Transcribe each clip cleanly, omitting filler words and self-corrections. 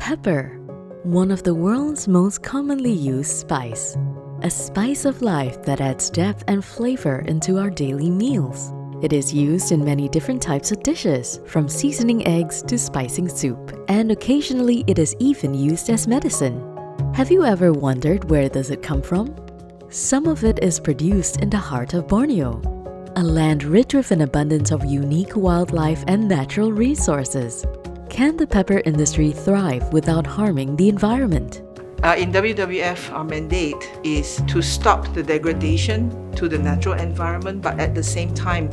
Pepper, one of the world's most commonly used spice. A spice of life that adds depth and flavor into our daily meals. It is used in many different types of dishes, from seasoning eggs to spicing soup, and occasionally it is even used as medicine. Have you ever wondered where does it come from? Some of it is produced in the Heart of Borneo, a land rich with an abundance of unique wildlife and natural resources. Can the pepper industry thrive without harming the environment? In WWF, our mandate is to stop the degradation to the natural environment, but at the same time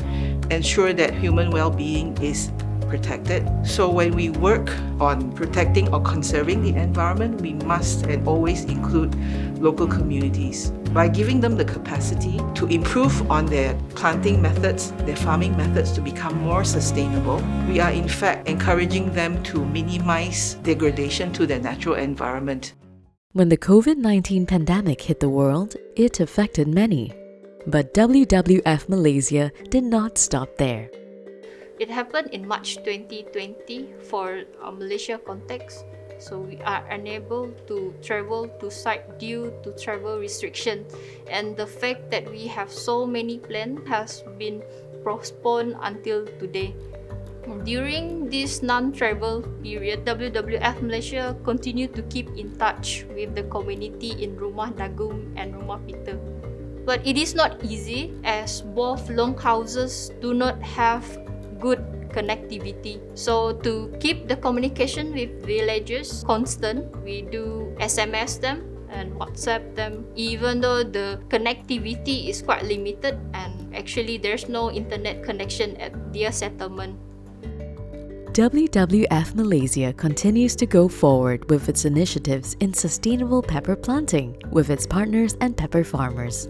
ensure that human well-being is protected. So when we work on protecting or conserving the environment, we must and always include local communities by giving them the capacity to improve on their planting methods, their farming methods to become more sustainable. We are in fact encouraging them to minimize degradation to their natural environment. When the COVID-19 pandemic hit the world, it affected many. But WWF-Malaysia did not stop there. It happened in March 2020 for a Malaysia context. So we are unable to travel to site due to travel restriction. And the fact that we have so many plans has been postponed until today. During this non-travel period, WWF Malaysia continued to keep in touch with the community in Rumah Nagum and Rumah Peter. But it is not easy as both longhouses do not have good connectivity. So to keep the communication with villagers constant, we do SMS them and WhatsApp them, even though the connectivity is quite limited and actually there's no internet connection at their settlement. WWF Malaysia continues to go forward with its initiatives in sustainable pepper planting with its partners and pepper farmers.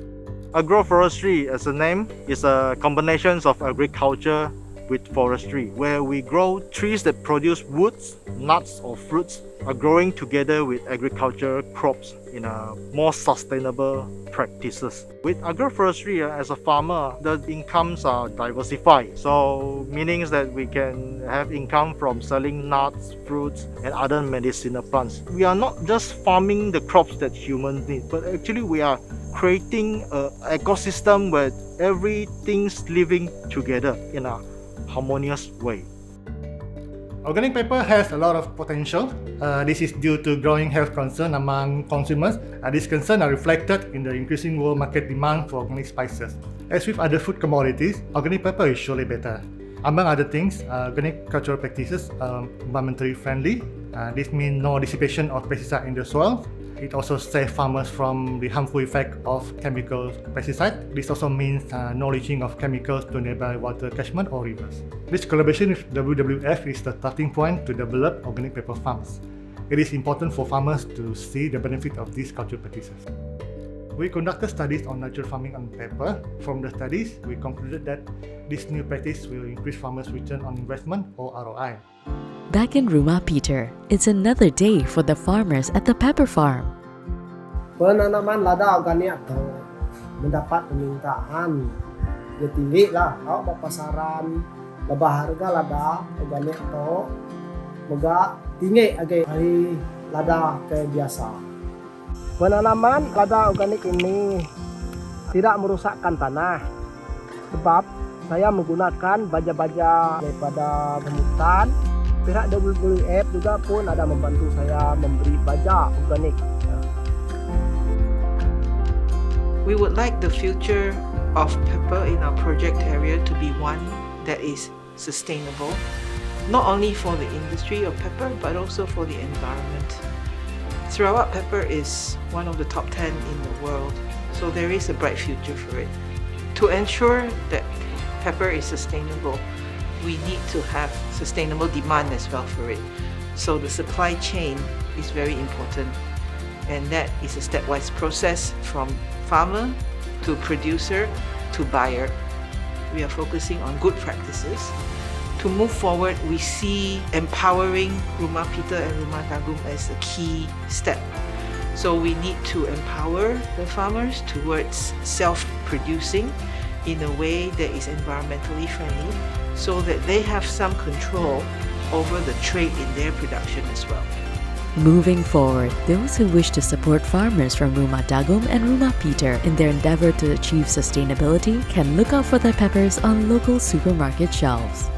Agroforestry, as a name, is a combination of agriculture with forestry, where we grow trees that produce woods, nuts or fruits are growing together with agricultural crops in a more sustainable practices. With agroforestry, as a farmer, the incomes are diversified. So meaning that we can have income from selling nuts, fruits and other medicinal plants. We are not just farming the crops that humans need, but actually we are creating an ecosystem where everything's living together in a harmonious way. Organic pepper has a lot of potential. This is due to growing health concern among consumers. These concerns are reflected in the increasing world market demand for organic spices. As with other food commodities, organic pepper is surely better. Among other things, organic cultural practices are environmentally friendly. This means no dissipation of pesticide in the soil. It also saves farmers from the harmful effect of chemical pesticides. This also means no leaching of chemicals to nearby water catchment or rivers. This collaboration with WWF is the starting point to develop organic pepper farms. It is important for farmers to see the benefit of these cultural practices. We conducted studies on natural farming on pepper. From the studies, we concluded that this new practice will increase farmers' return on investment or ROI. Back in Rumah Peter, it's another day for the farmers at the pepper farm. Penanaman lada organik itu mendapat permintaan yang tinggi lah. Kalau pasaran lebih harga lada organik itu mega tinggi dari lada kayak biasa. Penanaman lada organik ini tidak merusakkan tanah sebab saya menggunakan baja-baja daripada hutan. Pihak WWF juga pun ada membantu saya memberi baja organik. We would like the future of pepper in our project area to be one that is sustainable, not only for the industry of pepper but also for the environment. Sarawak pepper is one of the top 10 in the world, so there is a bright future for it. To ensure that pepper is sustainable, we need to have sustainable demand as well for it. So the supply chain is very important, and that is a stepwise process from farmer to producer to buyer. We are focusing on good practices. To move forward, we see empowering Rumah Peter and Rumah Nagum as a key step. So we need to empower the farmers towards self-producing in a way that is environmentally friendly, so that they have some control over the trade in their production as well. Moving forward, those who wish to support farmers from Rumah Dagom and Rumah Peter in their endeavor to achieve sustainability can look out for their peppers on local supermarket shelves.